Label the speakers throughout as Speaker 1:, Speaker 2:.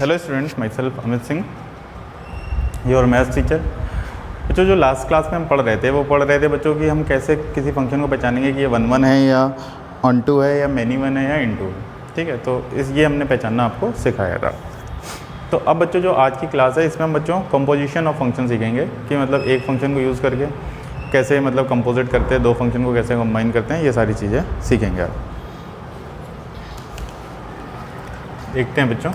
Speaker 1: Hello students, my self Amit Singh, your maths teacher. बच्चों, जो last class में हम पढ़ रहे थे वो पढ़ रहे थे बच्चों कि हम कैसे किसी फंक्शन को पहचानेंगे कि ये 1 1 है या ऑन टू है या मैनी वन है या इन टू है। ठीक है, तो ये हमने पहचानना आपको सिखाया था। तो अब बच्चों जो आज की क्लास है इसमें हम बच्चों कंपोजिशन ऑफ फंक्शन सीखेंगे कि मतलब एक फंक्शन को यूज़ करके कैसे मतलब कंपोजिट करते हैं, दो फंक्शन को कैसे कंबाइन करते हैं, ये सारी चीज़ें सीखेंगे आप। देखते हैं बच्चों,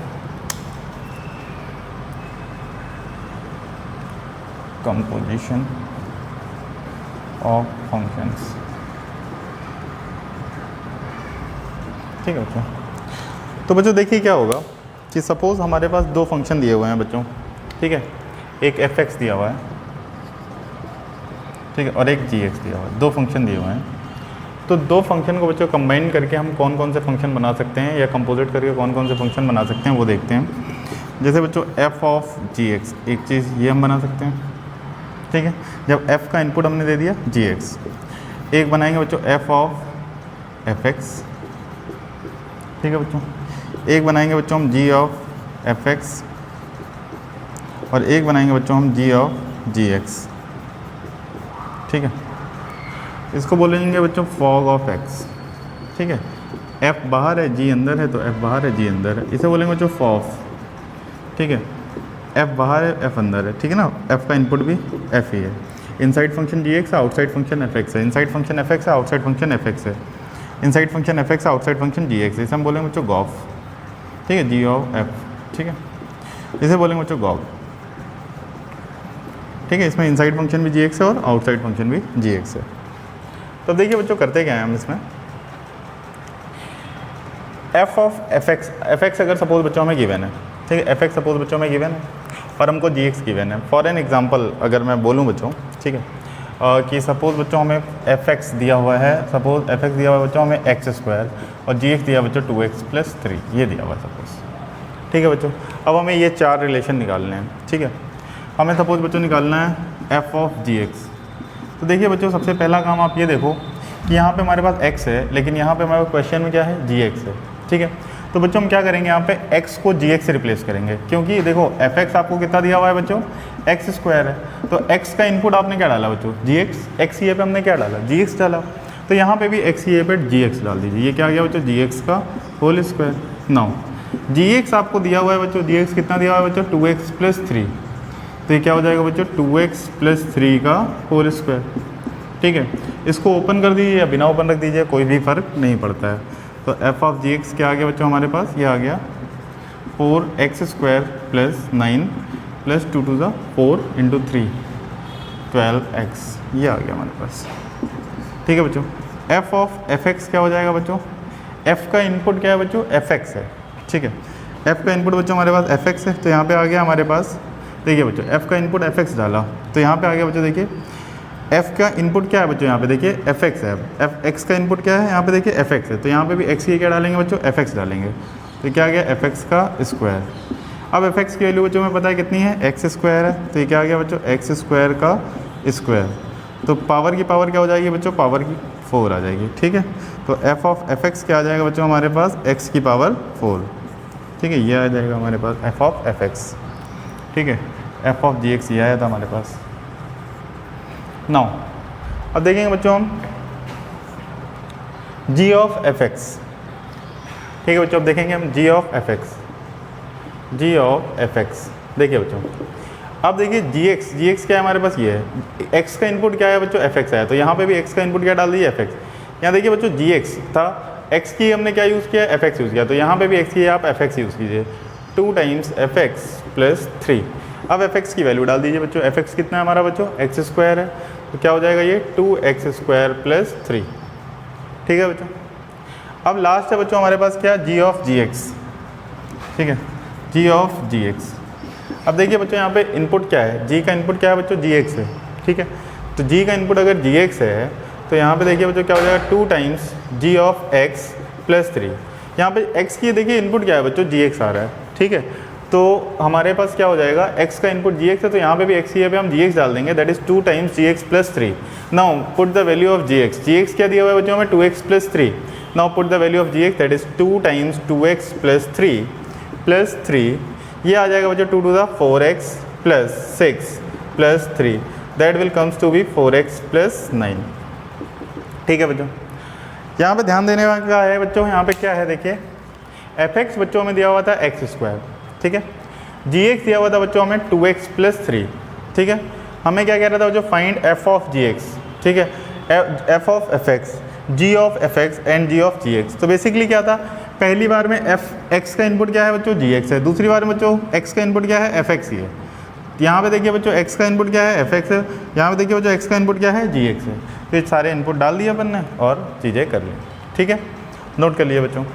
Speaker 1: कंपोजिशन ऑफ फंक्शंस। ठीक है बच्चों, तो बच्चों देखिए क्या होगा कि सपोज़ हमारे पास दो फंक्शन दिए हुए हैं बच्चों। ठीक है, एक f(x) दिया हुआ है, ठीक है, और एक g(x) दिया हुआ है। दो फंक्शन दिए हुए हैं, तो दो फंक्शन को बच्चों कंबाइन करके हम कौन कौन से फंक्शन बना सकते हैं या कंपोजिट करके कौन कौन से फंक्शन बना सकते हैं वो देखते हैं। जैसे बच्चों f(g(x) एक चीज़ ये हम बना सकते हैं। ठीक है, जब f का इनपुट हमने दे दिया g(x), एक बनाएंगे बच्चों f(f(x). ठीक है बच्चों, एक बनाएंगे बच्चों हम g(f(x) और एक बनाएंगे बच्चों हम g(x). ठीक है, इसको बोलेंगे बच्चों फॉग ऑफ x। ठीक है, f बाहर है g अंदर है, तो f बाहर है g अंदर है, इसे बोलेंगे बच्चों फॉफ। ठीक है, f बाहर है f अंदर है, ठीक है ना, f का इनपुट भी f ही है। इनसाइड फंक्शन g(x) है, आउटसाइड फंक्शन f(x) है। इनसाइड फंक्शन f(x) है, आउटसाइड फंक्शन f(x) है। इनसाइड फंक्शन f(x) है, आउटसाइड फंक्शन g(x) है। इसे हम बोलेंगे बच्चों गॉफ। ठीक है, g ऑफ f। ठीक है, इसे बोलेंगे बच्चों गॉफ। ठीक है, इसमें इनसाइड फंक्शन भी g(x) है और आउटसाइड फंक्शन भी g(x) है। तो देखिए बच्चों करते क्या हैं हम इसमें, f ऑफ f(x) अगर सपोज बच्चों में गिवन है, ठीक है, f(x) सपोज बच्चों में गिवन है और हमको g(x) गिवन है। फॉर एन एग्जांपल अगर मैं बोलूं बच्चों, ठीक है, कि सपोज बच्चों हमें f(x) दिया हुआ है, सपोज f(x) दिया हुआ है बच्चों हमें x² और g(x) दिया बच्चों 2x + 3, ये दिया हुआ है सपोज। ठीक है बच्चों, अब हमें ये चार रिलेशन निकालने हैं। ठीक है, हमें सपोज बच्चों निकालना है f ऑफ g(x). तो देखिए बच्चों, सबसे पहला काम आप ये देखो कि यहाँ पे हमारे पास x है, लेकिन यहाँ पे हमारे क्वेश्चन में क्या है, g(x) है। ठीक है, तो बच्चों हम क्या करेंगे, यहाँ पे x को g(x) से रिप्लेस करेंगे, क्योंकि देखो f(x) आपको कितना दिया हुआ है बच्चों, x² है। तो x का इनपुट आपने क्या डाला बच्चों, g(x), x ये पे हमने क्या डाला, g(x) डाला। तो यहाँ पे भी x ये पे g(x) डाल दीजिए, ये क्या आ गया बच्चों, g(x) का होल स्क्वायर। नाउ g(x) आपको दिया हुआ है बच्चों, g(x) कितना दिया हुआ है बच्चों, 2x + 3, तो ये क्या हो जाएगा बच्चों, 2x + 3 का होल स्क्वायर। ठीक है, इसको ओपन कर दीजिए या बिना ओपन रख दीजिए, कोई भी फ़र्क नहीं पड़ता है। तो f ऑफ g(x) क्या आ गया बच्चों हमारे पास, ये आ गया 4x² + 9 + 2 to the 4 × 3 12x, ये आ गया हमारे पास। ठीक है बच्चों, f ऑफ f(x) क्या हो जाएगा बच्चों, f का इनपुट क्या है बच्चों, f(x) है। ठीक है, f का इनपुट बच्चों हमारे पास f(x) है, तो यहाँ पे आ गया हमारे पास, देखिए बच्चों f का इनपुट f(x) डाला, तो यहाँ पे आ गया बच्चों, देखिए f का इनपुट क्या है बच्चों, यहाँ पे देखिए f(x) है। f(x) का इनपुट क्या है, यहाँ पे देखिए f(x) है, तो यहाँ पे भी x की क्या डालेंगे बच्चों, f(x) डालेंगे, तो क्या आ गया f(x) का स्क्वायर। अब f(x) की वैल्यू बच्चों में पता है कितनी है, x² है, तो ये क्या आ गया बच्चों, x² का स्क्वायर। तो पावर की पावर क्या हो जाएगी बच्चों, पावर की 4 आ जाएगी। ठीक है, तो f ऑफ f(x) क्या आ जाएगा बच्चों हमारे पास, x की पावर 4। ठीक है, ये आ जाएगा हमारे पास f ऑफ f(x). ठीक है, f ऑफ g(x) ये आया था हमारे पास। नाउ अब देखेंगे बच्चों हम g ऑफ f(x). ठीक है बच्चों, अब देखेंगे हम g of f(x), g of f(x). देखिए बच्चों, अब देखिए g(x) क्या है हमारे पास, ये है। x का इनपुट क्या है बच्चों, f(x) है, तो यहाँ पे भी x का इनपुट क्या डाल दीजिए, f(x). यहाँ देखिए बच्चों g(x) था, x की हमने क्या यूज़ किया, f(x) यूज़ किया, तो यहाँ पे भी x की आप f(x) यूज़ कीजिए, 2 टाइम्स f(x) + 3। अब f(x) की वैल्यू डाल दीजिए बच्चों, f(x) कितना है हमारा बच्चों, x² है, तो क्या हो जाएगा ये 2x² + 3। ठीक है बच्चों, अब लास्ट है बच्चों हमारे पास क्या, g ऑफ g(x). ठीक है, g ऑफ g(x). अब देखिए बच्चों यहाँ पे इनपुट क्या है, g का इनपुट क्या है बच्चों, g(x) है। ठीक है, तो g का इनपुट अगर g(x) है, तो यहाँ पे देखिए बच्चों क्या हो जाएगा, 2 टाइम्स g ऑफ x + 3। यहाँ पे x की देखिए इनपुट क्या है बच्चों, g(x) आ रहा है। ठीक है, तो हमारे पास क्या हो जाएगा, x का इनपुट gx है, तो यहाँ पे भी x की पे हम gx डाल देंगे, that is 2 times gx + 3। Now put the value of gx क्या दिया हुआ है बच्चों हमें, 2x + 3। Now put the value of gx that is 2 times 2x + 3 + 3 ये आ जाएगा बच्चों 2 to the 4x plus 6 plus 3, that will comes to be 4x plus 9। ठीक है बच्चों, यहाँ पे ध्यान देने का है बच्चों, यहाँ पे क्या है देखिए, fx बच्चों में दिया हुआ था x², ठीक है, gx दिया हुआ था बच्चों हमें 2x प्लस 3, ठीक है। हमें क्या कह रहा था बच्चों, फाइंड f ऑफ gx, ठीक है, f of fx, g of fx and g of gx। तो बेसिकली क्या था, पहली बार में x का इनपुट क्या है बच्चों, gx है, दूसरी बार में बच्चों x का इनपुट क्या है, fx ही है। यहाँ पे देखिए बच्चों x का इनपुट क्या है, fx है, यहाँ पे देखिए बच्चों x का इनपुट क्या है, gx है। तो ये सारे इनपुट डाल दिए अपन ने और चीज़ें कर ली, ठीक है, नोट कर लिए बच्चों।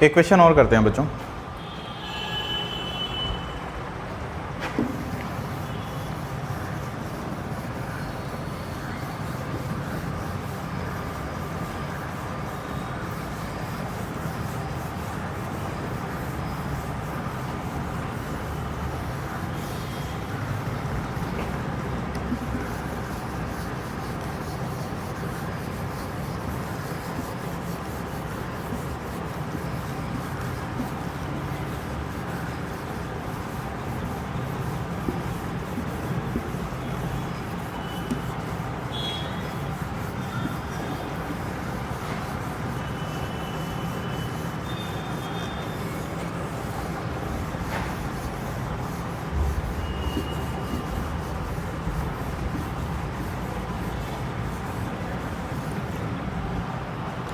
Speaker 1: एक क्वेश्चन और करते हैं बच्चों।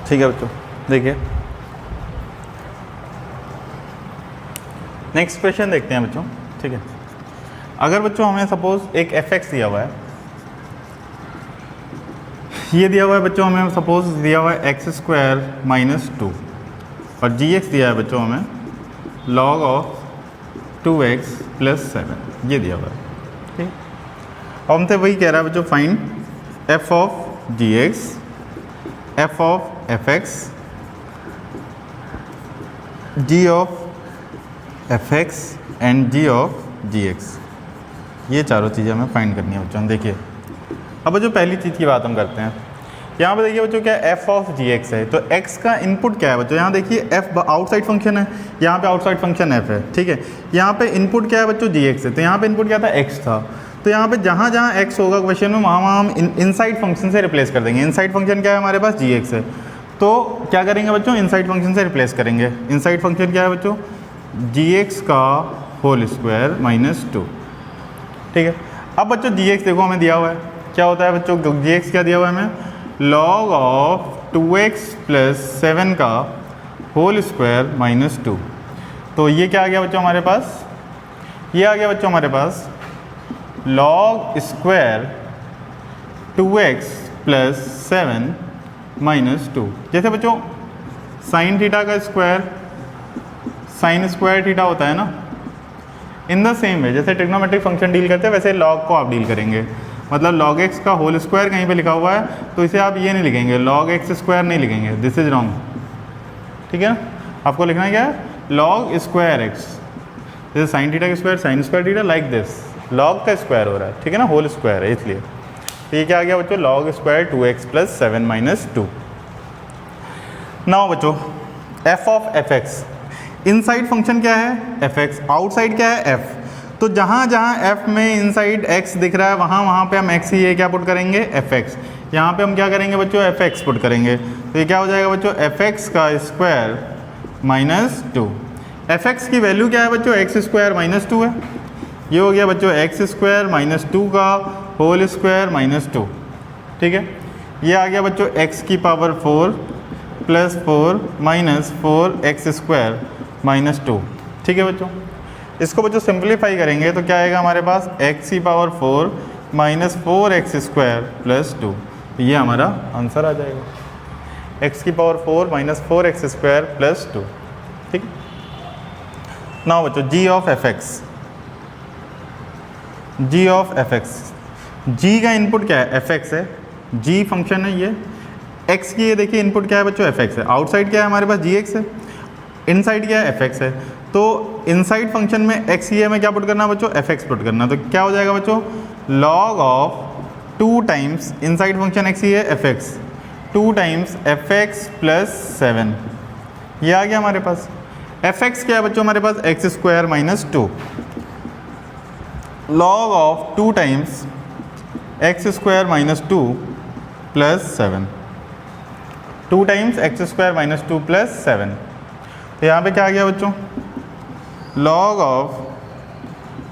Speaker 1: ठीक है बच्चों, देखिए नेक्स्ट क्वेश्चन देखते हैं बच्चों। ठीक है, अगर बच्चों हमें सपोज एक fx दिया हुआ है, ये दिया हुआ है बच्चों हमें सपोज दिया हुआ है x² - 2 और gx दिया है बच्चों हमें log ऑफ 2x + 7, ये दिया हुआ है। ठीक, अब हमसे वही कह रहा है बच्चों, find f of gx, f of fx, g of fx and g of gx, ये चारों चीज़ें हमें फाइंड करनी है बच्चों। देखिए अब बच्चों पहली चीज़ की बात हम करते हैं। यहाँ पे देखिए बच्चों क्या f ऑफ gx है, तो x का इनपुट क्या है बच्चों, यहाँ देखिए f आउटसाइड फंक्शन है, यहाँ पे आउटसाइड फंक्शन f है। ठीक है, यहाँ पे इनपुट क्या है बच्चों, gx है, तो यहाँ पे इनपुट क्या था, x था। तो यहाँ पे जहाँ जहाँ x होगा क्वेश्चन में, वहाँ हम इनसाइड फंक्शन से रिप्लेस कर देंगे। इनसाइड फंक्शन क्या है हमारे पास, gx है, तो क्या करेंगे बच्चों, इनसाइड फंक्शन से रिप्लेस करेंगे। इनसाइड फंक्शन क्या है बच्चों, gx का होल स्क्वायर - 2। ठीक है, अब बच्चों gx देखो हमें दिया हुआ है, क्या होता है बच्चों, gx क्या दिया हुआ है हमें, log ऑफ 2x + 7 का होल स्क्वायर - 2। तो ये क्या आ गया बच्चों हमारे पास, ये आ गया बच्चों हमारे पास log स्क्वायर 2x + 7 - 2। जैसे बच्चों साइन थीटा का स्क्वायर साइन स्क्वायर थीटा होता है ना, इन द सेम वे जैसे ट्रिग्नोमेट्रिक फंक्शन डील करते हैं वैसे log को आप डील करेंगे। मतलब log x का होल स्क्वायर कहीं पे लिखा हुआ है तो इसे आप ये नहीं लिखेंगे, log x² नहीं लिखेंगे, दिस इज रॉन्ग। ठीक है ना, आपको लिखना है क्या है, log स्क्वायर x, जैसे साइन थीटा का square sine square theta, like this, log का स्क्वायर हो रहा है। ठीक है ना, होल स्क्वायर है इसलिए। तो ये क्या आ गया बच्चों, log स्क्वायर 2x + 7 - 2। नाउ बच्चों f of fx, inside function क्या है fx, आउटसाइड क्या है f। तो जहाँ जहाँ f में इनसाइड x दिख रहा है वहाँ पे हम x ही ये क्या पुट करेंगे, fx। यहाँ पे हम क्या करेंगे बच्चों, fx पुट करेंगे। तो ये क्या हो जाएगा बच्चों, fx का स्क्वायर - 2। fx की वैल्यू क्या है बच्चों, x² - 2 है। ये हो गया बच्चों x² - 2 का होल स्क्वायर - 2। ठीक है, ये आ गया बच्चों x की पावर 4 + 4 - 4x² - 2। ठीक है बच्चों, इसको बच्चों सिंप्लीफाई करेंगे तो क्या आएगा हमारे पास, x की पावर 4 - 4x² + 2। तो ये हमारा आंसर आ जाएगा x की पावर 4 माइनस 4x² प्लस 2। ठीक है, नाउ बच्चों g of fx, g of fx, g का इनपुट क्या है, fx है, g फंक्शन है ये, x की ये देखिए इनपुट क्या है बच्चों, fx है, आउटसाइड क्या है हमारे पास gx है, इनसाइड क्या है fx है। तो इनसाइड फंक्शन में x की में क्या पुट करना है बच्चों, fx पुट करना। तो क्या हो जाएगा बच्चों, log of 2 times inside function x की है fx, 2 टाइम्स fx प्लस 7, ये आ गया हमारे पास। fx क्या है बच्चों हमारे पास, x² minus 2, log of 2 times x² minus 2 plus 7, 2 times x² minus 2 plus 7। तो यहाँ पे क्या आ गया बच्चों, log of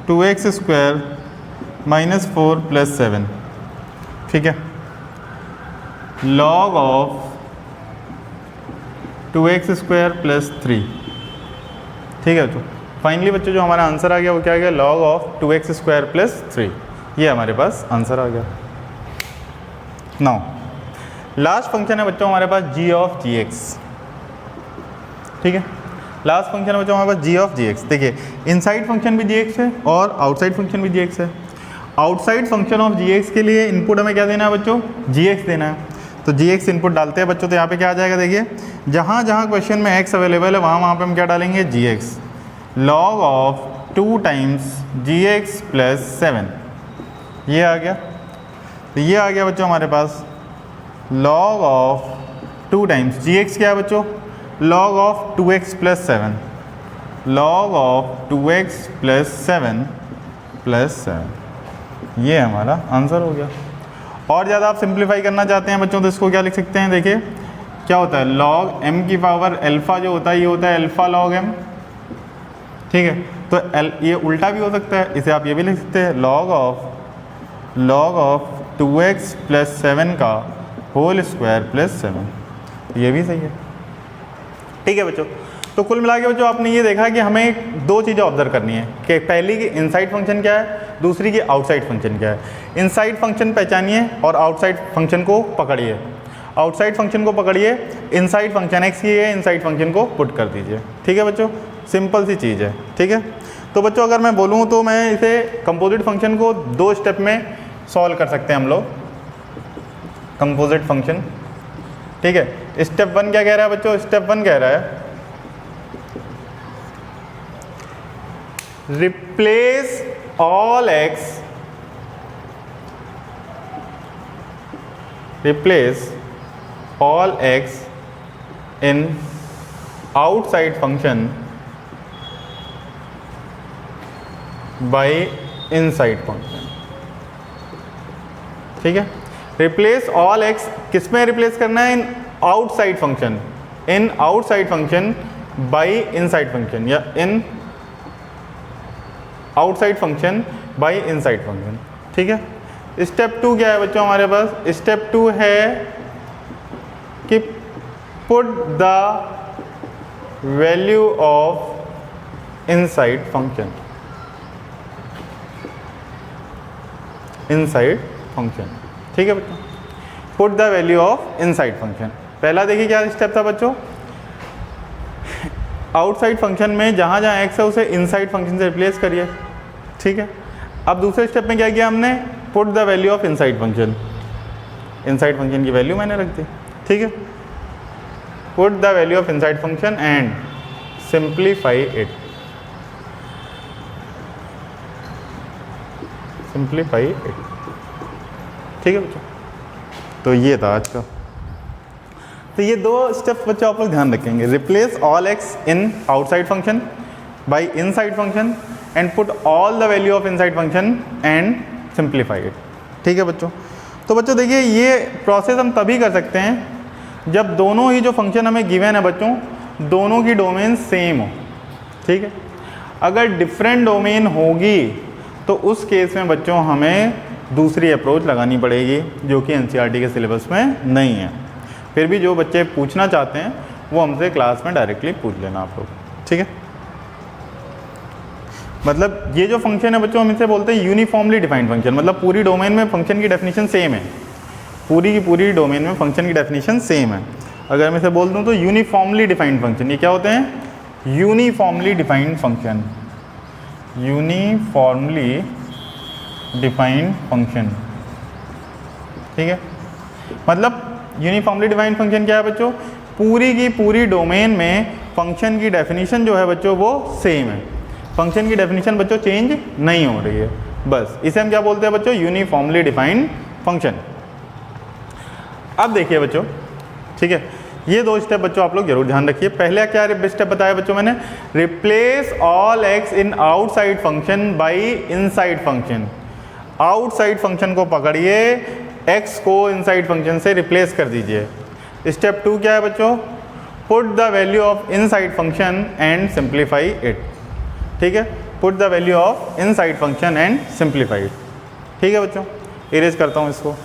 Speaker 1: 2x² minus 4 plus 7। ठीक है, log ऑफ 2x² प्लस 3। ठीक है बच्चों, फाइनली बच्चों जो हमारा आंसर आ गया वो क्या आ गया, log ऑफ 2x² प्लस 3, ये हमारे पास आंसर आ गया। नाउ लास्ट फंक्शन है बच्चों हमारे पास g ऑफ gx। ठीक है, लास्ट फंक्शन है बच्चों हमारे पास g ऑफ gx। देखिए इनसाइड फंक्शन भी gx है और आउटसाइड फंक्शन भी gx है। आउटसाइड फंक्शन ऑफ gx के लिए इनपुट हमें क्या देना है बच्चों, gx देना है। तो gx इनपुट डालते हैं बच्चों, तो यहाँ पे क्या आ जाएगा, देखिए जहाँ जहाँ क्वेश्चन में x अवेलेबल है वहाँ पे हम क्या डालेंगे, gx, log of 2 times gx plus 7, ये आ गया। तो ये आ गया बच्चों हमारे पास log ऑफ 2 टाइम्स gx क्या है बच्चों, log of 2x plus 7, log of 2x plus 7 plus 7, ये हमारा आंसर हो गया। और ज़्यादा आप सिंप्लीफाई करना चाहते हैं बच्चों तो इसको क्या लिख सकते हैं, देखिए क्या होता है, log m की पावर अल्फ़ा जो होता है ये होता है अल्फ़ा log m। ठीक है, तो ये उल्टा भी हो सकता है, इसे आप ये भी लिख सकते हैं log ऑफ 2x प्लस 7 का होल स्क्वायर प्लस 7, ये भी सही है। ठीक है बच्चों, तो कुल मिला के बच्चों आपने ये देखा कि हमें 2 चीज़ें ऑब्जर्व करनी है कि पहली की इनसाइड फंक्शन क्या है, दूसरी की आउटसाइड फंक्शन क्या है। इनसाइड फंक्शन पहचानिए और आउटसाइड फंक्शन को पकड़िए। आउटसाइड फंक्शन को पकड़िए, इनसाइड फंक्शन x की है, इनसाइड फंक्शन को पुट कर दीजिए। ठीक है बच्चों, सिंपल सी चीज़ है। ठीक है, तो बच्चों अगर मैं बोलूँ तो मैं इसे कंपोजिट फंक्शन को 2 स्टेप में सॉल्व कर सकते हैं हम लोग, कंपोजिट फंक्शन। ठीक है, स्टेप 1 क्या कह रहा है बच्चों, स्टेप 1 कह रहा है replace all x, replace all x in outside function by inside function. ठीक है, रिप्लेस ऑल x किस में रिप्लेस करना है, in outside function, in outside function by inside function, या in outside function by inside function. ठीक है, step 2 क्या है बच्चों हमारे पास, स्टेप 2 है कि put the value of inside function, inside function. ठीक है बच्चों, put the value of inside function. पहला देखिए क्या स्टेप था बच्चों, आउटसाइड फंक्शन में जहाँ जहाँ x है उसे इनसाइड फंक्शन से रिप्लेस करिए। ठीक है, अब दूसरे स्टेप में क्या किया हमने, put the value of inside function, inside function की वैल्यू मैंने रख दी। ठीक है, put the value of inside function and simplify it, simplify it. ठीक है बच्चों, तो ये था आज का। तो ये 2 स्टेप्स बच्चों आप लोग ध्यान रखेंगे, replace all x in outside function by inside function and put all the value of inside function and simplify it. ठीक है बच्चों, तो बच्चों देखिए ये प्रोसेस हम तभी कर सकते हैं जब दोनों ही जो फंक्शन हमें गिवन है बच्चों, दोनों की डोमेन सेम हो। ठीक है, अगर डिफरेंट डोमेन होगी तो उस केस में बच्चों हमें दूसरी अप्रोच लगानी पड़ेगी जो कि एनसीईआरटी के सिलेबस में नहीं है। फिर भी जो बच्चे पूछना चाहते हैं वो हमसे क्लास में डायरेक्टली पूछ लेना आप लोग। ठीक है, मतलब ये जो फंक्शन है बच्चों हम इसे बोलते हैं यूनिफॉर्मली डिफाइंड फंक्शन, मतलब पूरी डोमेन में फंक्शन की डेफिनेशन सेम है। पूरी की पूरी डोमेन में फंक्शन की डेफिनेशन सेम है। अगर मैं इसे बोल दूं तो यूनिफॉर्मली डिफाइंड फंक्शन, ये क्या होते हैं? Uniformly defined function, uniformly defined function, ठीक है। मतलब यूनिफॉर्मली डिफाइंड फंक्शन क्या है बच्चों? पूरी की पूरी डोमेन में फंक्शन की डेफिनेशन जो है बच्चों वो सेम है, फंक्शन की डेफिनेशन बच्चों चेंज नहीं हो रही है, बस इसे हम क्या बोलते हैं बच्चों? Uniformly defined function. अब देखिए बच्चों, ठीक है, ये दो स्टेप बच्चों आप लोग जरूर ध्यान रखिए। पहले क्या स्टेप बताया बच्चों मैंने? Replace all x in outside function by inside function. Outside function को पकड़िए, एक्स को इनसाइड फंक्शन से रिप्लेस कर दीजिए। स्टेप 2 क्या है बच्चों? Put the value of inside function and simplify it, ठीक है। Put the value of inside function and simplify it, ठीक है बच्चों। इरेज करता हूँ इसको।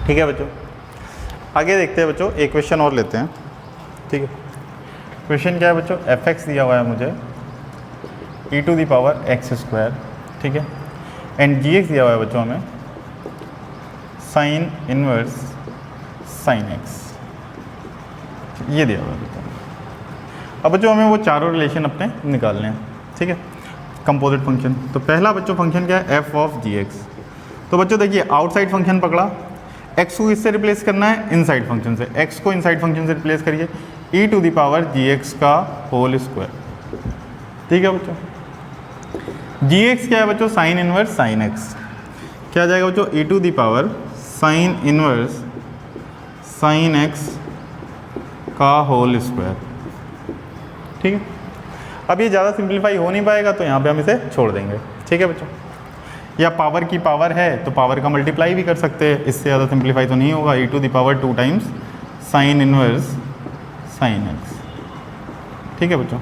Speaker 1: ठीक है बच्चों, आगे देखते हैं बच्चों, एक क्वेश्चन और लेते हैं, ठीक है। क्वेश्चन क्या है बच्चों? एफ एक्स दिया हुआ है मुझे e to the power x square, ठीक है, एंड जी एक्स दिया हुआ है बच्चों हमें साइन इनवर्स साइन एक्स, ये दिया हुआ है बच्चों। अब बच्चों हमें वो चारों रिलेशन अपने निकालने हैं, ठीक है, कंपोजिट फंक्शन। तो पहला बच्चों फंक्शन क्या है? F of g x. तो बच्चों देखिए, आउटसाइड फंक्शन पकड़ा, एक्स को इससे रिप्लेस करना है इनसाइड फंक्शन से, एक्स को इनसाइड फंक्शन से रिप्लेस करिए, e to the power g x का होल स्क्वायर, ठीक है बच्चों। जी एक्स क्या है बच्चों? Sine inverse sine x. क्या आ जाएगा बच्चों? e to the power sine inverse sine x का होल स्क्वायर, ठीक है। अब ये ज़्यादा सिंप्लीफाई हो नहीं पाएगा तो यहाँ पे हम इसे छोड़ देंगे, ठीक है बच्चों। या पावर की पावर है तो पावर का मल्टीप्लाई भी कर सकते हैं, इससे ज़्यादा सिंप्लीफाई तो नहीं होगा। e to the power 2 times sine inverse sine x, ठीक है बच्चों।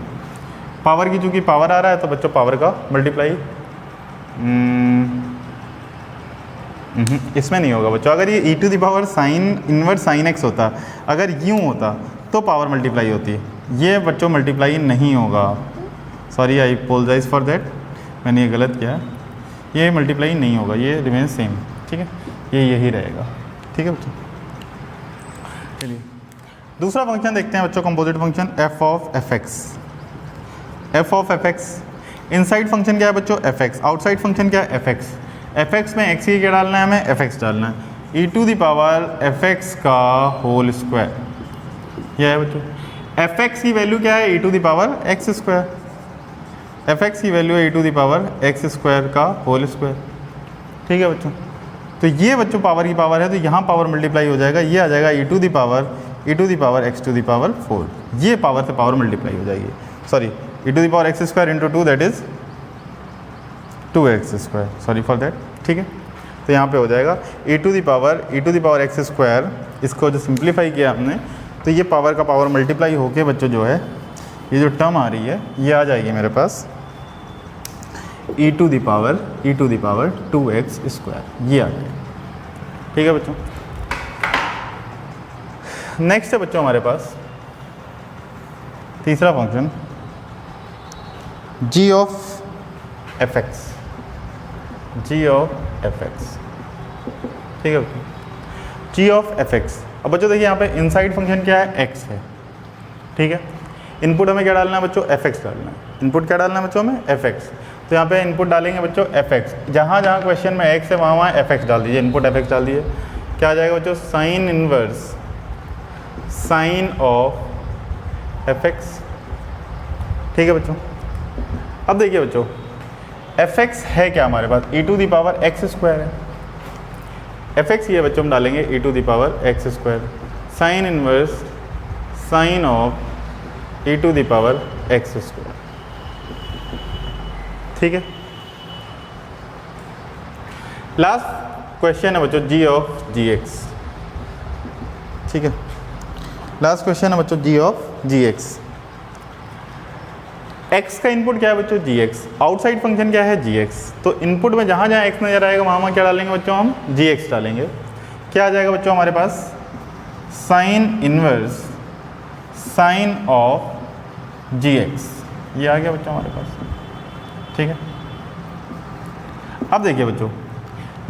Speaker 1: पावर की चूँकि पावर आ रहा है तो बच्चों पावर का मल्टीप्लाई इसमें नहीं होगा बच्चों। अगर ये e to the power sine inverse sine x होता, अगर यूँ होता तो पावर मल्टीप्लाई होती, ये बच्चों मल्टीप्लाई नहीं होगा। Sorry, I apologise for that, मैंने ये गलत किया है, ये मल्टीप्लाई नहीं होगा, ये रिमेन सेम, ठीक है, ये यही रहेगा, ठीक है बच्चों। चलिए दूसरा फंक्शन देखते हैं बच्चों, composite function F of F x. F of F x, inside function क्या है बच्चों? F x. आउटसाइड फंक्शन क्या है? F x. एफ एक्स में एक्स की क्या डालना है हमें? एफ एक्स डालना है, e to the power f x का होल स्क्वायर, यह है बच्चों। एफ एक्स की वैल्यू क्या है? e to the power x square. F x की वैल्यू है e to the power x square का होल स्क्वायर, ठीक है बच्चों। तो ये बच्चों पावर की पावर है तो यहाँ पावर मल्टीप्लाई हो जाएगा, ये आ जाएगा e to the power x to the power 4, ये पावर से पावर मल्टीप्लाई हो जाएगी। Sorry, e to the power x square into 2 that is 2x square, sorry for that, ठीक है। तो यहाँ पे हो जाएगा e to the power x square, इसको जो सिंप्लीफाई किया हमने तो ये पावर का पावर मल्टीप्लाई होके बच्चों जो है ये जो टर्म आ रही है ये आ जाएगी मेरे पास e to the power 2x square, ये आ जाएगा, ठीक है बच्चों। नेक्स्ट है बच्चों हमारे पास तीसरा function g of F x, g of F x, ठीक है बच्चों। g ऑफ एफ एक्स, अब बच्चों देखिए यहाँ पे इनसाइड फंक्शन क्या है, x है, ठीक है। इनपुट हमें क्या डालना है बच्चों, fx डालना है। इनपुट क्या डालना है बच्चों हमें, fx। तो यहाँ पे इनपुट डालेंगे बच्चों fx, जहाँ जहाँ क्वेश्चन में x है वहाँ वहाँ fx डाल दीजिए, इनपुट fx डाल दीजिए। क्या आ जाएगा बच्चों, sine inverse sine of fx, ठीक है बच्चों। अब देखिए बच्चों fx है क्या हमारे पास, e to the power x square है। fx ये बच्चों हम डालेंगे e to the power x square, sine inverse sine of e to the power x square, ठीक है। लास्ट क्वेश्चन है बच्चों g ऑफ gx, ठीक है। लास्ट क्वेश्चन है बच्चों g ऑफ gx। x का इनपुट क्या है बच्चों, gx। आउटसाइड फंक्शन क्या है, gx। तो इनपुट में जहाँ जहाँ x नजर आएगा वहाँ वहाँ क्या डालेंगे बच्चों, हम gx डालेंगे। क्या आ जाएगा बच्चों हमारे पास, sine inverse sine of gx, ये आ गया बच्चों हमारे पास, ठीक है। अब देखिए बच्चों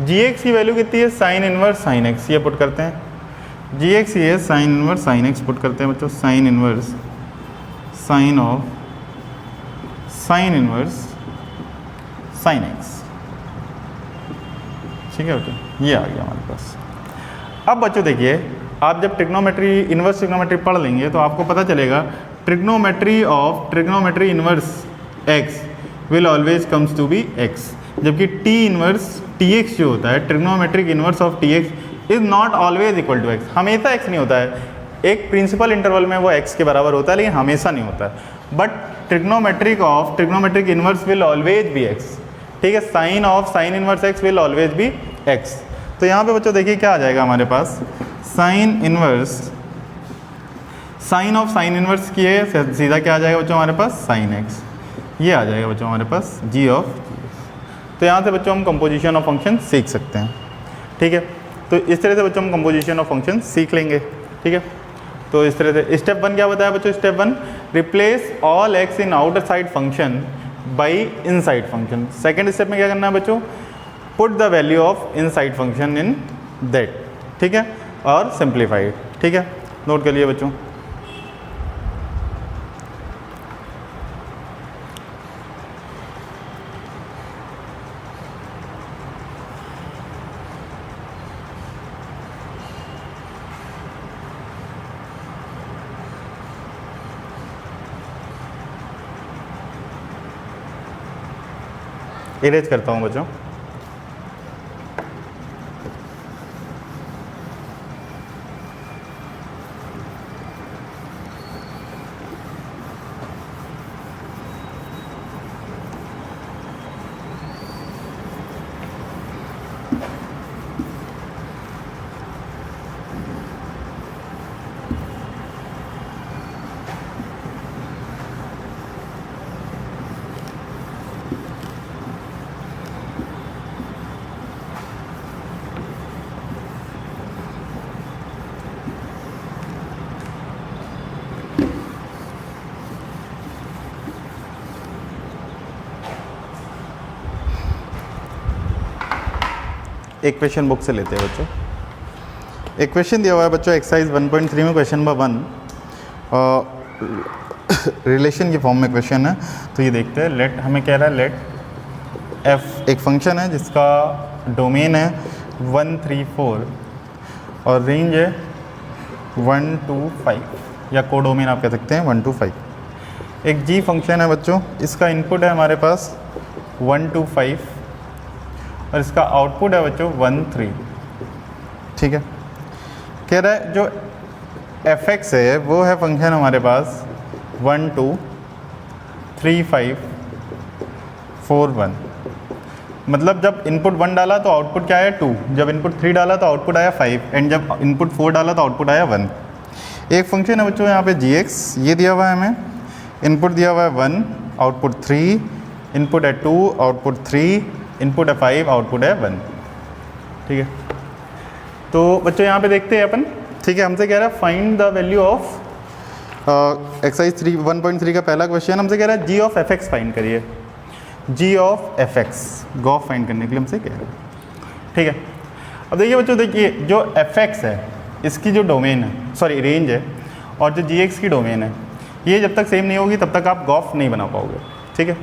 Speaker 1: gx की वैल्यू कितनी है, साइन इनवर्स साइन x, ये पुट करते हैं। gx ये sign inverse sign x put करते हैं बच्चों, sine inverse sine of sine inverse sign x, ठीक है बच्चों, ये आ गया हमारे पास। अब बच्चों देखिए आप जब ट्रिग्नोमेट्री इनवर्स ट्रिग्नोमेट्री पढ़ लेंगे तो आपको पता चलेगा trigonometry of trigonometry inverse x will always comes to be x, जबकि t इनवर्स tx जो होता है, trigonometric inverse of tx is not always equal to x, हमेशा x नहीं होता है। एक प्रिंसिपल इंटरवल में वो x के बराबर होता है लेकिन हमेशा नहीं होता है। But trigonometric of trigonometric inverse will always be x, ठीक है। Sine of sine inverse x will always be x। तो यहाँ पे बच्चों देखिए क्या आ जाएगा हमारे पास, sine inverse sine of sine inverse किए सीधा क्या आ जाएगा बच्चों हमारे पास, साइन x, ये आ जाएगा बच्चों हमारे पास g ऑफ gx। तो यहाँ से बच्चों हम कंपोजिशन ऑफ फंक्शन सीख सकते हैं, ठीक है। तो इस तरह से बच्चों हम कंपोजिशन ऑफ फंक्शन सीख लेंगे, ठीक है। तो इस तरह से स्टेप 1 क्या बताया बच्चों, step 1 replace all x in outer side function by inside function. Second step में क्या करना है बच्चों, put the value of inside function in that, ठीक है, और सिंप्लीफाइड, ठीक है। नोट कर लिए बच्चों। इरेज करता हूँ बच्चों। एक क्वेश्चन बुक से लेते हैं बच्चों। एक क्वेश्चन दिया हुआ है बच्चों एक्सरसाइज 1.3 में, क्वेश्चन नंबर 1 रिलेशन की फॉर्म में क्वेश्चन है। तो ये देखते हैं, लेट हमें कह रहा है लेट f एक फंक्शन है जिसका डोमेन है 1 3 4 और रेंज है 1 2 5 या कोडोमेन आप कह सकते हैं 1 2 5। एक g फंक्शन है बच्चों, इसका इनपुट है हमारे पास 1 2 5 और इसका आउटपुट है बच्चों 1 3, ठीक है। कह रहा है जो fx है वो है फंक्शन हमारे पास 1 2 3 5 4 1। मतलब जब इनपुट 1 डाला तो आउटपुट क्या आया 2, जब इनपुट 3 डाला तो आउटपुट आया 5 एंड जब इनपुट 4 डाला तो आउटपुट आया 1। एक फंक्शन है बच्चों यहाँ पे gx, ये दिया हुआ है हमें, इनपुट दिया हुआ है 1, आउटपुट 3, इनपुट है 2, आउटपुट 3, इनपुट है 5, आउटपुट है 1, ठीक है। तो बच्चों यहाँ पे देखते हैं अपन, ठीक है। हमसे कह रहा है find the value of exercise 1.3 का पहला क्वेश्चन हमसे कह रहा है g ऑफ fx फाइंड करिए। g of fx gof find करने के लिए हमसे कह रहा है, ठीक है। अब देखिए बच्चों, देखिए जो fx है इसकी जो डोमेन है, सॉरी रेंज है, और जो जी की डोमेन है, ये जब तक सेम नहीं होगी तब तक आप गॉफ नहीं बना पाओगे। ठीक है,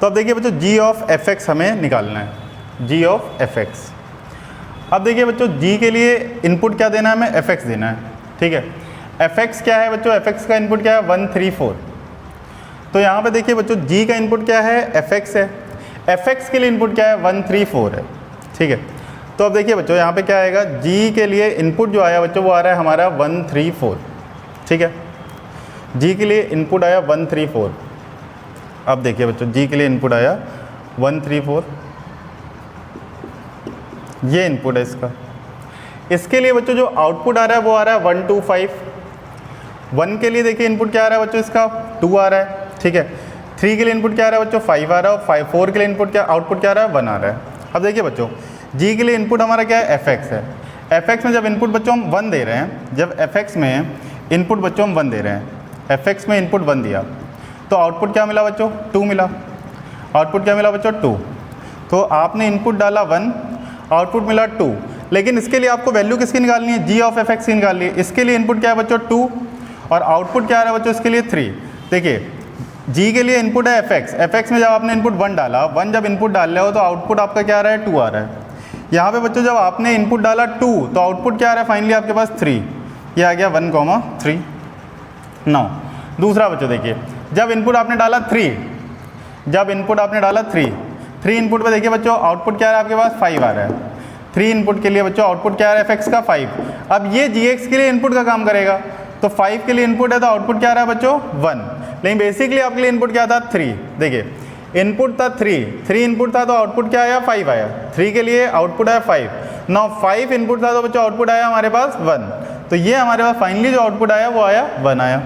Speaker 1: तो अब देखिए बच्चों जी ऑफ एफ एक्स हमें निकालना है, जी ऑफ एफ एक्स। अब देखिए बच्चों जी के लिए इनपुट क्या देना है, हमें एफ एक्स देना है। ठीक है, एफ एक्स क्या है बच्चों, एफ एक्स का इनपुट क्या है 1 3 4। तो यहाँ पे देखिए बच्चों जी का इनपुट क्या है, एफ एक्स है, एफ एक्स के लिए इनपुट क्या है 1 3 4 है। ठीक है, तो अब देखिए बच्चों यहाँ पे क्या आएगा, जी के लिए इनपुट जो आया बच्चों वो आ रहा है हमारा 1 3 4। ठीक है, जी के लिए इनपुट आया 1 3 4। अब देखिए बच्चों जी के लिए इनपुट आया 1 3 4, ये इनपुट है इसका। इसके लिए बच्चों जो आउटपुट आ रहा है वो आ रहा है 1 2 5। 1 के लिए देखिए इनपुट क्या आ रहा है बच्चों, इसका 2 आ रहा है। ठीक है, 3 के लिए इनपुट क्या आ रहा है बच्चों, 5 आ रहा है, और 4 के लिए इनपुट क्या, आउटपुट क्या आ रहा है 1 आ रहा है। अब देखिए बच्चों जी के लिए इनपुट हमारा क्या है, एफ एक्स है। एफ एक्स में जब इनपुट बच्चों हम 1 दे रहे हैं, जब एफ एक्स में इनपुट बच्चों हम 1 दे रहे हैं, एफ एक्स में इनपुट 1 दिया, तो आउटपुट क्या मिला बच्चों, 2 मिला। आउटपुट क्या मिला बच्चों, 2। तो आपने इनपुट डाला 1, आउटपुट मिला 2, लेकिन इसके लिए आपको वैल्यू किसकी निकालनी है, जी ऑफ एफ एक्स की निकालनी है। इसके लिए इनपुट क्या है बच्चों 2, और आउटपुट क्या आ रहा है बच्चों, इसके लिए 3। देखिए जी के लिए इनपुट है एफ एक्स, एफ एक्स में जब आपने इनपुट 1 डाला, 1 जब इनपुट डाल रहे हो तो आउटपुट आपका क्या आ रहा है, 2 आ रहा है। यहाँ पे बच्चों जब आपने इनपुट डाला 2, तो आउटपुट क्या आ रहा है फाइनली आपके पास 3, ये आ गया 1 3। नाउ दूसरा बच्चों देखिए, जब इनपुट आपने डाला 3, जब इनपुट आपने डाला 3 इनपुट पे देखिए बच्चों आउटपुट क्या आ रहा है आपके पास 5 आ रहा है। 3 इनपुट के लिए बच्चों आउटपुट क्या आ रहा है, एफ एक्स का 5। अब ये जी एक्स के लिए इनपुट का काम करेगा, तो 5 के लिए इनपुट है तो आउटपुट क्या आ रहा है बच्चों 1, लेकिन बेसिकली आपके लिए इनपुट क्या था 3। देखिए इनपुट था 3 इनपुट था तो आउटपुट क्या आया 5 आया, 3 के लिए आउटपुट आया 5। नाउ 5 इनपुट था तो बच्चों आउटपुट आया हमारे पास 1, तो ये हमारे पास फाइनली जो आउटपुट आया वो आया 1 आया।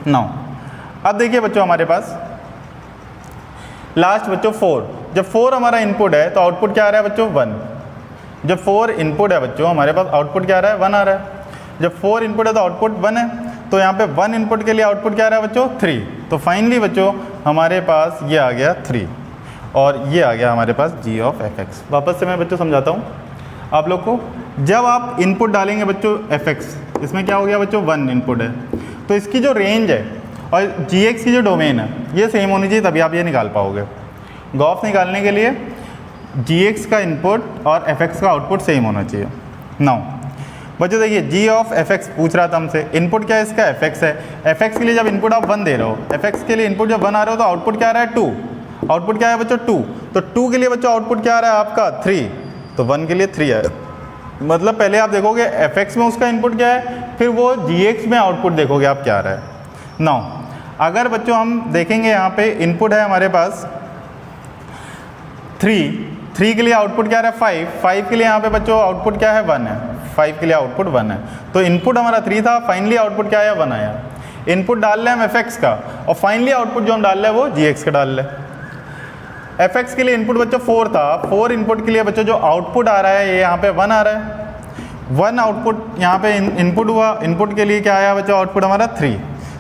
Speaker 1: नाउ अब देखिए बच्चों हमारे पास लास्ट बच्चों 4, जब 4 हमारा इनपुट है तो आउटपुट क्या आ रहा है बच्चों 1। जब 4 इनपुट है बच्चों हमारे पास आउटपुट क्या आ रहा है 1 आ रहा है। जब 4 इनपुट है तो आउटपुट 1 है, तो यहाँ पे 1 इनपुट के लिए आउटपुट क्या आ रहा है बच्चों 3। तो फाइनली बच्चों हमारे पास ये आ गया 3, और ये आ गया हमारे पास जी ऑफ एफ एक्स। वापस से मैं बच्चों समझाता हूँ आप लोग को। जब आप इनपुट डालेंगे बच्चों एफ एक्स, इसमें क्या हो गया बच्चों 1 इनपुट है, तो इसकी जो रेंज है और जी एक्स की जो डोमेन है ये सेम होनी चाहिए, तभी आप ये निकाल पाओगे। गॉफ निकालने के लिए जी एक्स का इनपुट और एफ एक्स का आउटपुट सेम होना चाहिए। नाउ बच्चों देखिए जी ऑफ एफ एक्स पूछ रहा था हमसे, इनपुट क्या है इसका एफ एक्स है। एफ एक्स के लिए जब इनपुट आप 1 दे रहे हो, एफ एक्स के लिए इनपुट जब 1 आ रहे हो तो आउटपुट क्या आ रहा है 2। आउटपुट क्या है बच्चों 2, तो 2 के लिए बच्चों आउटपुट क्या आ रहा है आपका 3, तो 1 के लिए 3 है। मतलब पहले आप देखोगे एफ एक्स में उसका इनपुट क्या है, फिर वो जी एक्स में आउटपुट देखोगे आप क्या आ रहा है। नाउ अगर बच्चों हम देखेंगे यहाँ पे इनपुट है हमारे पास 3 के लिए आउटपुट क्या आ रहा है 5 के लिए यहाँ पे बच्चों आउटपुट क्या है 1 है, 5 के लिए आउटपुट 1 है। तो इनपुट हमारा 3 था, फाइनली आउटपुट क्या आया 1 आया। इनपुट डाल रहे हैं हम एफ एक्स का, और फाइनली आउटपुट जो हम डाल रहे हैं वो जी एक्स का डाल रहे हैं। एफ एक्स के लिए इनपुट बच्चों 4 था, 4 इनपुट के लिए बच्चों जो आउटपुट आ रहा है ये यहाँ पे 1 आ रहा है। 1 आउटपुट यहाँ पे इनपुट हुआ, इनपुट के लिए क्या आया बच्चों आउटपुट हमारा 3।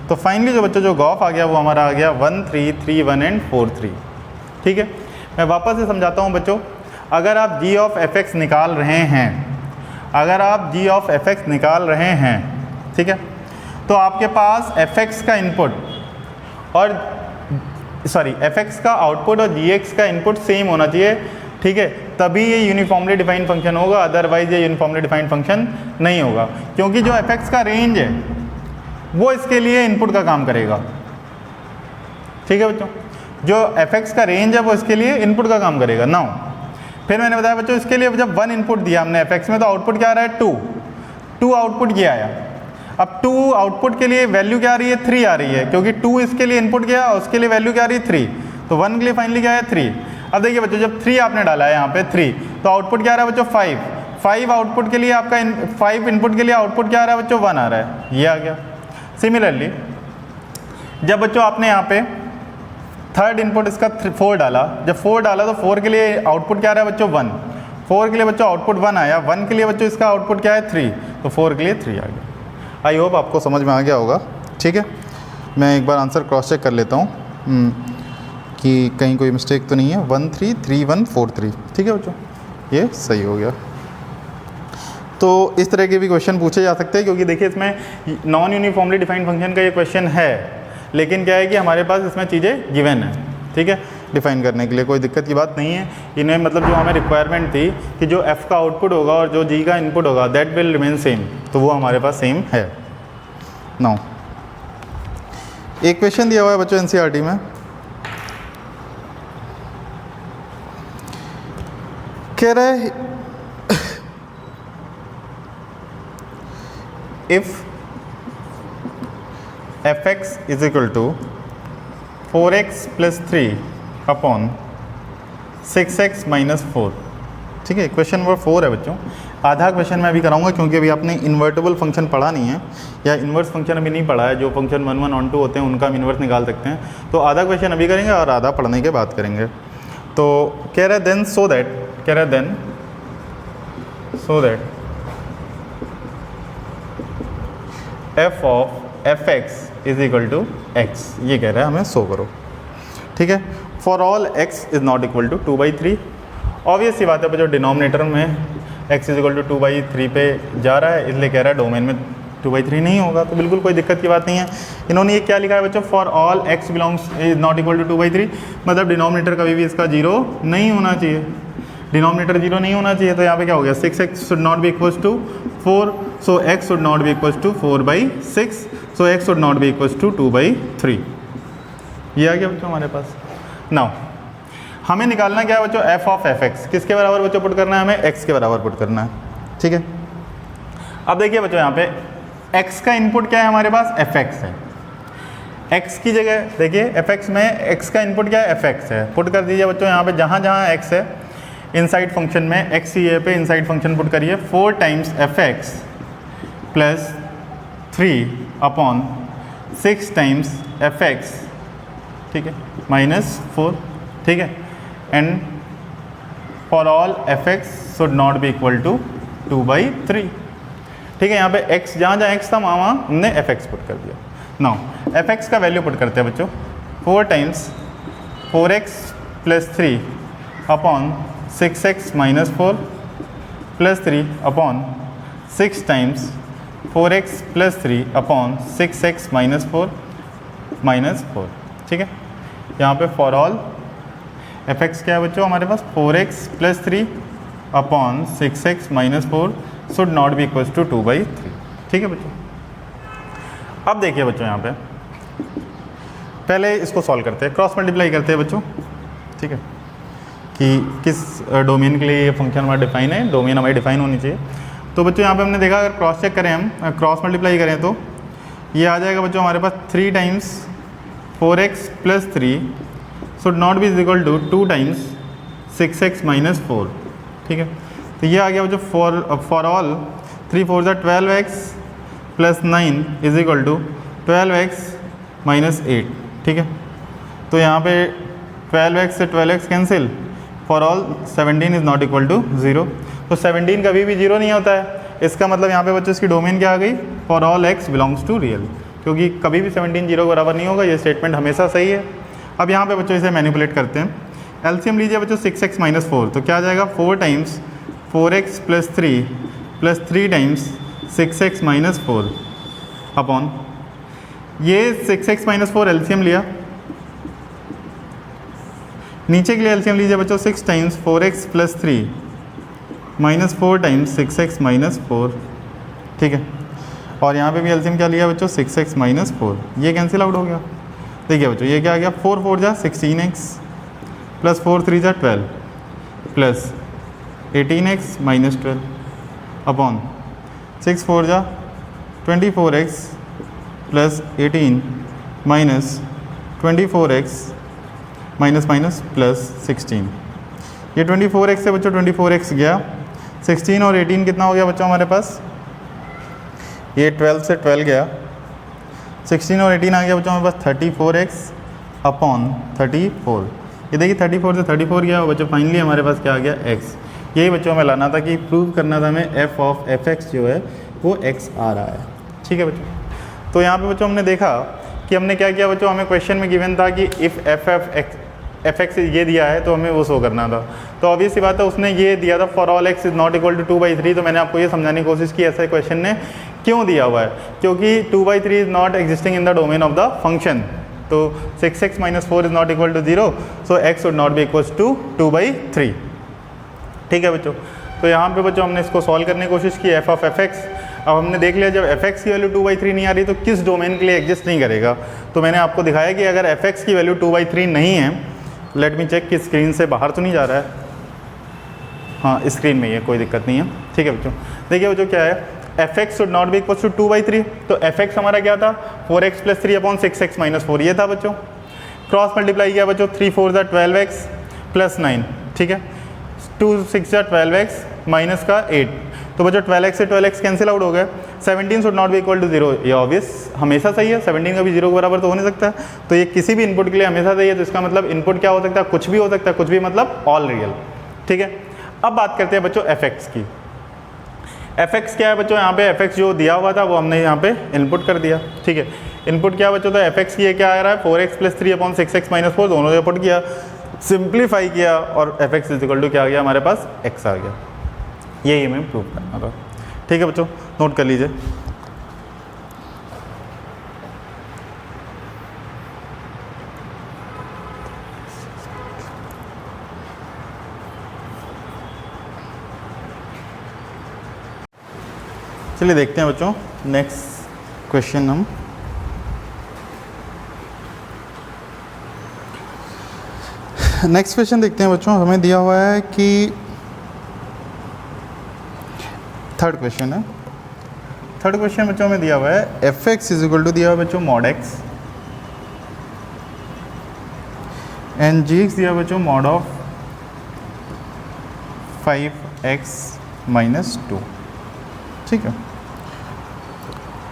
Speaker 1: तो फाइनली जो बच्चों जो गॉफ आ गया वो हमारा आ गया 1 3 3 1 एंड 4 3। ठीक है, मैं वापस से समझाता हूँ बच्चों। अगर आप जी ऑफ एफ एक्स निकाल रहे हैं, अगर आप जी ऑफ एफ एक्स निकाल रहे हैं, ठीक है, तो आपके पास एफ एक्स का इनपुट और सॉरी एफ एक्स का आउटपुट और जी एक्स का इनपुट सेम होना चाहिए। ठीक है, तभी ये यूनिफॉर्मली डिफाइंड फंक्शन होगा, अदरवाइज ये यूनिफॉर्मली डिफाइंड फंक्शन नहीं होगा, क्योंकि जो एफ एक्स का रेंज है वो इसके लिए इनपुट का काम करेगा। ठीक है बच्चों, जो एफ एक्स का रेंज है वो इसके लिए इनपुट का काम करेगा। नाउ फिर मैंने बताया बच्चों इसके लिए जब 1 इनपुट दिया हमने एफ एक्स में तो आउटपुट क्या आ रहा है 2 आउटपुट ये आया। अब 2 आउटपुट के लिए वैल्यू क्या आ रही है 3 आ रही है, क्योंकि 2 इसके लिए इनपुट गया और उसके लिए वैल्यू क्या आ रही है 3, तो 1 के लिए फाइनली क्या है 3। अब देखिए बच्चों जब 3 आपने डाला है यहाँ पे 3, तो आउटपुट क्या आ रहा है बच्चों 5 आउटपुट के लिए आपका 5 इनपुट के लिए आउटपुट क्या आ रहा है बच्चों 1 आ रहा है, ये आ गया। सिमिलरली जब बच्चों आपने यहाँ पे थर्ड इनपुट इसका 4 डाला, जब 4 डाला तो 4 के लिए आउटपुट क्या आ रहा है बच्चों 1, 4 के लिए बच्चों आउटपुट 1 आया, 1 के लिए बच्चों इसका आउटपुट क्या है 3, तो 4 के लिए 3 आ गया। आई होप आपको समझ में आ गया होगा। ठीक है, मैं एक बार आंसर क्रॉस चेक कर लेता हूँ कि कहीं कोई मिस्टेक तो नहीं है। 1 3 3 1 4 3, ठीक है बच्चों, ये सही हो गया। तो इस तरह के भी क्वेश्चन पूछे जा सकते हैं, क्योंकि देखिए इसमें नॉन यूनिफॉर्मली डिफाइंड फंक्शन का ये क्वेश्चन है, लेकिन क्या है कि हमारे पास इसमें चीज़ें गिवन है, ठीक है, डिफाइन करने के लिए कोई दिक्कत की बात नहीं है। इन्हें मतलब जो हमें रिक्वायरमेंट थी कि जो f का आउटपुट होगा और जो g का इनपुट होगा दैट विल रिमेन सेम, तो वो हमारे पास सेम है। नाउ एक क्वेश्चन दिया हुआ है बच्चों एनसीईआरटी में, कह रहा है if fx is equal to 4x plus 3 upon 6x minus 4, ठीक है, क्वेश्चन नंबर 4 है बच्चों। आधा क्वेश्चन मैं अभी कराऊंगा क्योंकि अभी आपने इन्वर्टेबल फंक्शन पढ़ा नहीं है, या इन्वर्स फंक्शन अभी नहीं पढ़ा है, जो फंक्शन 1 1 on 2 होते हैं उनका हम इन्वर्स निकाल सकते हैं। तो आधा क्वेश्चन अभी करेंगे और आधा पढ़ने के बाद करेंगे। तो कह रहा है देन सो दैट, कह रहा है then so that f of fx is equal to x, ये कह रहा है हमें सो करो, ठीक है। For all x is not equal to 2/3, obvious सी बात है जो डिनोमिनेटर में x इज इक्वल टू 2/3 पे जा रहा है, इसलिए कह रहा है डोमेन में 2/3 नहीं होगा, तो बिल्कुल कोई दिक्कत की बात नहीं है। इन्होंने ये क्या लिखा है बच्चों, for all x belongs is not equal to 2/3, मतलब डिनोमिनेटर कभी भी इसका 0 नहीं होना चाहिए, डिनोमिनेटर 0 नहीं होना चाहिए। तो यहाँ पे क्या हो गया, 6x should not be equals to 4, so x should not be equals to 4/6, so x should not be equals to 2/3। ये आ गया बच्चों हमारे पास। नाउ हमें निकालना क्या है बच्चों, f ऑफ fx, किसके बराबर बच्चों पुट करना है, हमें x के बराबर पुट करना है, ठीक है। अब देखिए बच्चों यहाँ पे x का इनपुट क्या है हमारे पास, fx है। x की जगह देखिए fx में x का इनपुट क्या है, fx है, पुट कर दीजिए बच्चों यहाँ पे जहाँ जहाँ x है इनसाइड फंक्शन में x ये पे इनसाइड फंक्शन पुट करिए, 4 times fx plus 3 upon 6 times fx, ठीक है, माइनस 4, ठीक है, and for all fx should not be equal to 2/3, ठीक है। यहाँ पे x जहाँ जहाँ x था वहाँ हमने fx पुट कर दिया। नाउ fx का वैल्यू पुट करते हैं बच्चों, 4 times 4x plus 3 upon 6x minus 4 plus 3 upon 6 times 4x plus 3 upon 6x minus 4 minus 4, ठीक है। यहाँ पे फॉर ऑल fx क्या है बच्चों हमारे पास, 4x plus 3 upon 6x minus 4 should not be equals to 2/3, ठीक है बच्चों। अब देखिए बच्चों यहाँ पे पहले इसको सॉल्व करते हैं, क्रॉस मल्टीप्लाई करते हैं बच्चों, ठीक है, कि किस डोमेन के लिए ये फंक्शन हमारा डिफाइन है, डोमेन हमारी डिफाइन होनी चाहिए। तो बच्चों यहाँ पे हमने देखा अगर क्रॉस चेक करें, हम क्रॉस मल्टीप्लाई करें तो ये आ जाएगा बच्चों हमारे पास 3 times 4x plus 3 should not be is equal to 2 times 6x minus 4, ठीक है। तो ये आ गया बच्चों फॉर ऑल 3 4 ज़ा 12x plus 9 is equal to 12x minus 8, ठीक है। तो यहाँ पे 12x से 12x cancel, for all 17 is not equal to 0, तो 17 कभी भी 0 नहीं होता है। इसका मतलब यहाँ पे बच्चों इसकी डोमेन क्या आ गई, for all x belongs to real, क्योंकि कभी भी 17 0 के बराबर नहीं होगा, ये स्टेटमेंट हमेशा सही है। अब यहाँ पे बच्चों इसे मैनिपुलेट करते हैं, एलसीएम लीजिए बच्चों 6x माइनस 4, तो क्या आ जाएगा 4 times 4x plus 3 times 6x minus 4 upon ये 6x माइनस 4 एलसीएम लिया, नीचे के लिए एलसीएम लीजिए बच्चों 6 times 4x plus 3 minus 4 times 6x minus 4, ठीक है। और यहाँ पे भी एलसीएम क्या लिया बच्चों 6x माइनस 4, ये कैंसिल आउट हो गया। देखिए बच्चों ये क्या आ गया, 4 4 जा 16x प्लस 4 3 जा 12 प्लस 18x माइनस 12 अपॉन 6 4 जा 24x plus 18 minus 24x minus minus plus 16, ये 24x से बच्चों 24x गया, 16 और 18 कितना हो गया बच्चों हमारे पास, ये 12 से 12 गया, 16 और 18 आ गया बच्चों हमारे पास 34x अपॉन 34, ये देखिए 34 से 34 गया और बच्चों फाइनली हमारे पास क्या आ गया x। यही बच्चों हमें लाना था कि प्रूव करना था हमें f ऑफ fx जो है वो x आ रहा है, ठीक है बच्चों। तो यहाँ पे बच्चों हमने देखा कि हमने क्या किया बच्चों, हमें क्वेश्चन में गिवन था कि इफ़ fx ये दिया है तो हमें वो शो करना था। तो ऑब्वियस सी बात है उसने ये दिया था for all x is not equal to 2/3, तो मैंने आपको ये समझाने की कोशिश की ऐसा क्वेश्चन ने क्यों दिया हुआ है, क्योंकि 2/3 is not existing in the domain of the function, तो 6x - 4 is not equal to 0, so x would not be equal to 2/3। ठीक है बच्चों, तो यहाँ पे बच्चों हमने इसको सॉल्व करने की कोशिश की f ऑफ fx। अब हमने देख लिया जब fx की वैल्यू 2/3 नहीं आ रही तो किस डोमेन के लिए एग्जिस्ट नहीं करेगा, तो मैंने आपको दिखाया कि अगर fx की वैल्यू 2/3 नहीं है, लेट मी चेक कि स्क्रीन से बाहर तो नहीं जा रहा है, हाँ स्क्रीन में ही है, कोई दिक्कत नहीं है। ठीक है बच्चों, देखिए बच्चों क्या है, fx should not be equal to 2/3, तो fx हमारा क्या था 4x + 3/6x - 4, ये था बच्चों। क्रॉस मल्टीप्लाई किया बच्चों, 3 4 = 12x + 9, ठीक है, 2 6 = 12x माइनस का 8, तो बच्चों 12x से 12x कैंसिल आउट हो गए। 17 should not be equal to 0, ये ऑब्वियस हमेशा सही है, 17 कभी 0 के बराबर तो हो नहीं सकता है, तो ये किसी भी इनपुट के लिए हमेशा सही है, तो इसका मतलब इनपुट क्या हो सकता है, कुछ भी हो सकता है, कुछ भी मतलब ऑल रियल। ठीक है, अब बात करते हैं बच्चों fx की। fx क्या है बच्चों, यहाँ पे fx जो दिया हुआ था वो हमने यहाँ पे इनपुट कर दिया। ठीक है, इनपुट क्या बच्चों, तो fx की ये क्या आ रहा है 4x + 3/6x - 4, दोनों इनपुट किया, सिंप्लीफाई किया और fx = क्या आ गया हमारे पास, x आ गया। यही हमें प्रूव करना था। ठीक है बच्चों, नोट कर लीजिए। चलिए देखते हैं बच्चों नेक्स्ट क्वेश्चन। हम नेक्स्ट क्वेश्चन देखते हैं बच्चों, हमें दिया हुआ है कि थर्ड क्वेश्चन है। थर्ड क्वेश्चन बच्चों हमें दिया हुआ है fx = दिया हुआ है बच्चों mod x एंड gx दिया हुआ बच्चों mod of 5x - 2। ठीक है,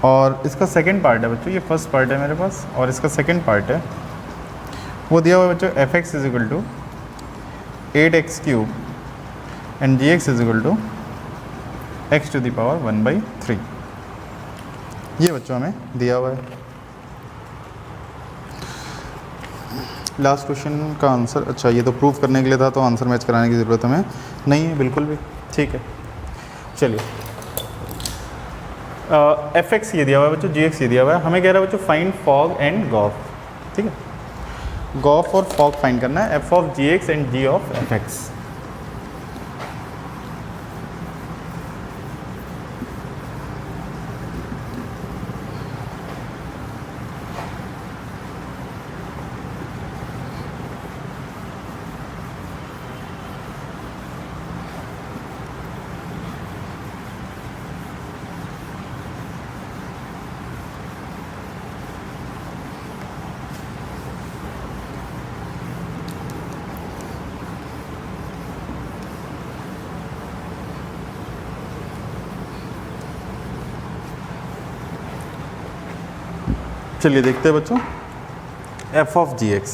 Speaker 1: और इसका सेकंड पार्ट है बच्चों, ये फर्स्ट पार्ट है मेरे पास और इसका सेकंड पार्ट है, वो दिया हुआ है बच्चों fx = 8x³ and gx = x⁴ 1/3। ये बच्चों हमें दिया हुआ है। लास्ट क्वेश्चन का आंसर, अच्छा ये तो प्रूफ करने के लिए था, तो आंसर मैच कराने की ज़रूरत हमें नहीं है बिल्कुल भी। ठीक है, चलिए fx ये दिया हुआ है बच्चों, gx ये दिया हुआ है, हमें कह रहा है बच्चों फाइंड फॉग एंड गॉफ। ठीक है, गॉफ और फॉग फाइंड करना है, f of gx and g of fx। चलिए देखते हैं बच्चों f of gx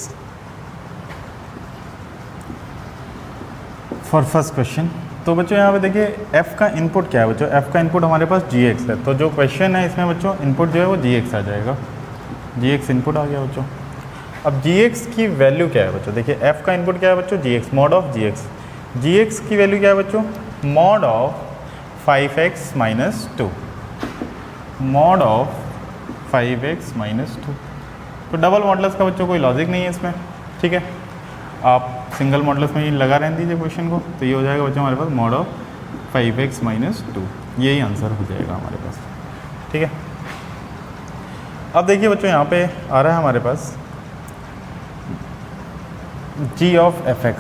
Speaker 1: for first question. तो बच्चों यहाँ पे देखिए f का इनपुट क्या है बच्चों, f का इनपुट हमारे पास gx है, तो जो क्वेश्चन है इसमें बच्चों इनपुट जो है वो gx आ जाएगा, gx इनपुट आ गया बच्चों। अब gx की वैल्यू क्या है बच्चों, देखिए f का इनपुट क्या है बच्चों, gx mod of gx, gx की वैल्यू क्या है बच्चों, mod of 5x - 2, mod of 5x - 2। तो डबल मॉडल्स का बच्चों कोई लॉजिक नहीं है इसमें। ठीक है, आप सिंगल मॉडल्स में ही लगा रहने दीजिए क्वेश्चन को, तो ये हो जाएगा बच्चों हमारे पास mod ऑफ 5x - 2, यही आंसर हो जाएगा हमारे पास। ठीक है, अब देखिए बच्चों यहाँ पे आ रहा है हमारे पास g ऑफ fx।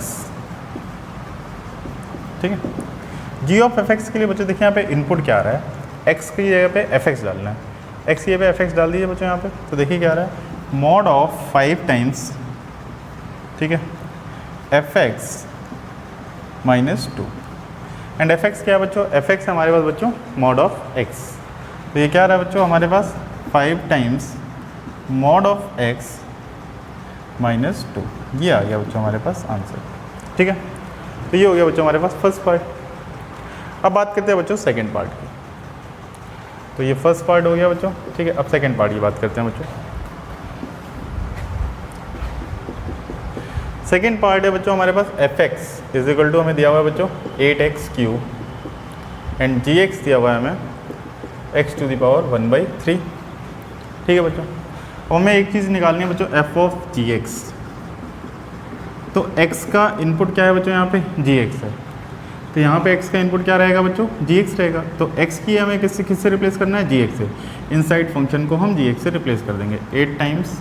Speaker 1: ठीक है, g ऑफ fx के लिए बच्चों देखिए यहाँ पे इनपुट क्या आ रहा है, x की जगह पे fx डालना है, x की जगह पे fx डाल दीजिए बच्चों यहाँ पे, तो देखिए क्या आ रहा है mod ऑफ 5 टाइम्स, ठीक है, fx - 2 एंड fx क्या है बच्चों, fx हमारे पास बच्चों mod ऑफ x, तो ये क्या आ रहा है बच्चों हमारे पास 5 टाइम्स mod ऑफ x - 2, ये आ गया बच्चों हमारे पास आंसर। ठीक है, तो ये हो गया बच्चों हमारे पास फर्स्ट पार्ट। अब बात करते हैं बच्चों सेकंड पार्ट की। तो ये फर्स्ट पार्ट हो गया बच्चों। ठीक है, अब सेकंड पार्ट की बात करते हैं बच्चों। सेकेंड पार्ट है बच्चों हमारे पास fx इज इक्वल टू हमें दिया हुआ है बच्चों 8x³ एंड gx दिया हुआ है हमें x⁻⁴ ठीक है बच्चों। और हमें एक चीज़ निकालनी है बच्चों f(gx). तो x का इनपुट क्या है बच्चों, यहाँ पे gx है, तो यहाँ पे x का इनपुट क्या रहेगा बच्चों, gx रहेगा। तो x की हमें किससे रिप्लेस करना है, gx से। इनसाइड फंक्शन को हम gx से रिप्लेस कर देंगे, 8 टाइम्स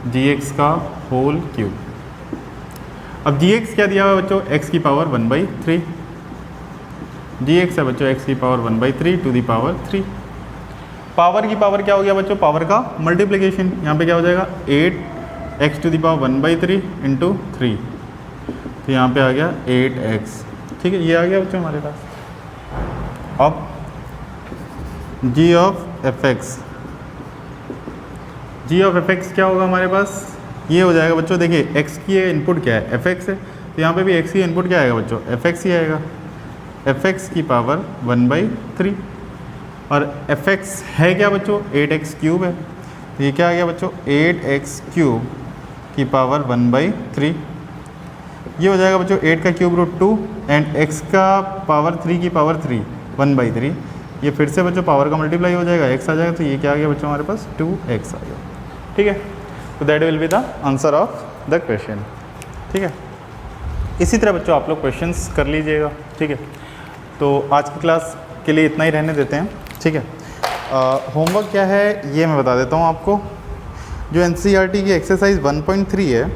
Speaker 1: gx का होल क्यूब। अब gx क्या दिया हुआ है बच्चों, x⁻⁴ gx है बच्चों x⁻⁴ to the power 3। Power की पावर क्या हो गया बच्चों, पावर का मल्टीप्लिकेशन। यहाँ पे क्या हो जाएगा 8x⁻⁴ इंटू 3, तो यहाँ पे आ गया 8x, ठीक है, ये आ गया बच्चों हमारे पास। अब g ऑफ fx क्या होगा हमारे पास, ये हो जाएगा बच्चों, देखिए x की इनपुट क्या है, fx है, तो यहाँ पे भी x की इनपुट क्या आएगा बच्चों, fx ही आएगा, fx⁻⁴ और fx है क्या बच्चों, 8x³ है, तो ये क्या आ गया बच्चों 8x³ की पावर 1/3। ये हो जाएगा बच्चों 8 का क्यूब √2 एंड x का पावर 3 की पावर 3 1/3। ये फिर से बच्चों पावर का मल्टीप्लाई हो जाएगा, x आ जाएगा, तो ये क्या आ गया बच्चों हमारे पास 2x आ गया, ठीक है। तो that will be the answer of the question, ठीक है। इसी तरह बच्चों आप लोग क्वेश्चंस कर लीजिएगा, ठीक है। तो आज की क्लास के लिए इतना ही रहने देते हैं, ठीक है। होमवर्क क्या है ये मैं बता देता हूँ आपको। जो NCERT की एक्सरसाइज 1.3 है,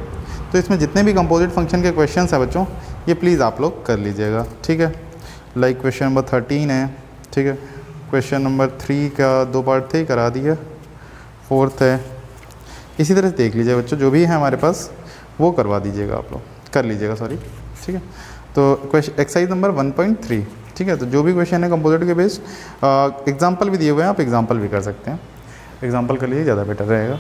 Speaker 1: तो इसमें जितने भी कंपोजिट फंक्शन के क्वेश्चंस हैं बच्चों, ये प्लीज़ आप लोग कर लीजिएगा, ठीक है। लाइक क्वेश्चन नंबर 13 है, ठीक है। क्वेश्चन नंबर 3 का 2 पार्ट थे, करा दिया, 4th है। इसी तरह से देख लीजिए बच्चों, जो भी है हमारे पास वो करवा दीजिएगा, आप लोग कर लीजिएगा, सॉरी, ठीक है। तो क्वेश्चन एक्सरसाइज नंबर 1.3, ठीक है। तो जो भी क्वेश्चन है कंपोजिट के बेस्ड, एग्जाम्पल भी दिए हुए हैं, आप एग्जाम्पल भी कर सकते हैं, एग्जाम्पल कर लीजिए, ज़्यादा बेटर रहेगा।